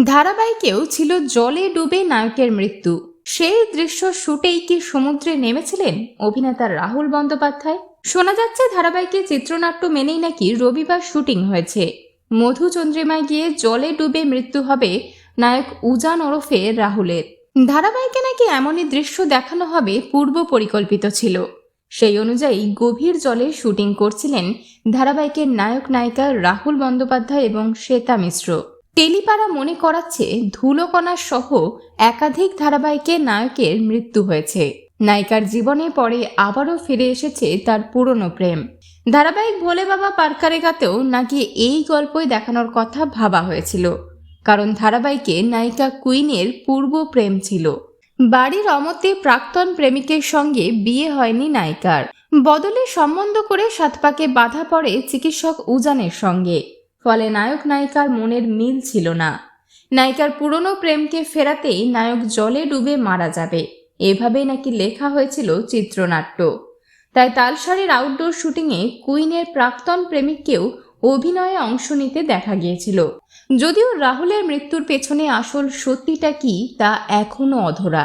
ধারাবাহিকেও ছিল জলে ডুবে নায়কের মৃত্যু। সেই দৃশ্য শুটেই কি সমুদ্রে নেমেছিলেন অভিনেতা রাহুল বন্দ্যোপাধ্যায়? শোনা যাচ্ছে ধারাবাহিকের চিত্রনাট্য মেনেই নাকি রবিবার শুটিং হয়েছে। মধুচন্দ্রিমায় গিয়ে জলে ডুবে মৃত্যু হবে নায়ক উজান ওরফে রাহুলের। ধারাবাহিকে নাকি এমনই দৃশ্য দেখানো হবে পূর্ব পরিকল্পিত ছিল। সেই অনুযায়ী গভীর জলে শুটিং করছিলেন ধারাবাহিকের নায়ক নায়িকা রাহুল বন্দ্যোপাধ্যায় এবং শ্বেতা মিশ্র। টেলিপাড়া মনে করাচ্ছে ধুলোকণা সহ একাধিক ধারাবাহিকে নায়কের মৃত্যু হয়েছে। নায়িকার জীবনে পরে আবারও ফিরে এসেছে তার পুরনো প্রেম। ধারাবাহিক ভোলে বাবা পারকারেগাতেও নাকি এই গল্পই দেখানোর কথা ভাবা হয়েছিল, কারণ ধারাবাহিকে নায়িকা কুইনের পূর্ব প্রেম ছিল। বাড়ির অমতে প্রাক্তন প্রেমিকের সঙ্গে বিয়ে হয়নি নায়িকার, বদলে সম্বন্ধ করে সাতপাকে বাধা পড়ে চিকিৎসক উজানের সঙ্গে। ফলে নায়ক নায়িকার মনের মিল ছিল না। নায়িকার পুরনো প্রেমকে ফেরাতেই নায়ক জলে ডুবে মারা যাবে, এভাবেই নাকি লেখা হয়েছিল চিত্রনাট্য। তাই তালসারের আউটডোর শুটিংয়ে কুইনের প্রাক্তন প্রেমিককেও অভিনয়ে অংশ নিতে দেখা গিয়েছিল। যদিও রাহুলের মৃত্যুর পেছনে আসল সত্যিটা কি তা এখনো অধরা।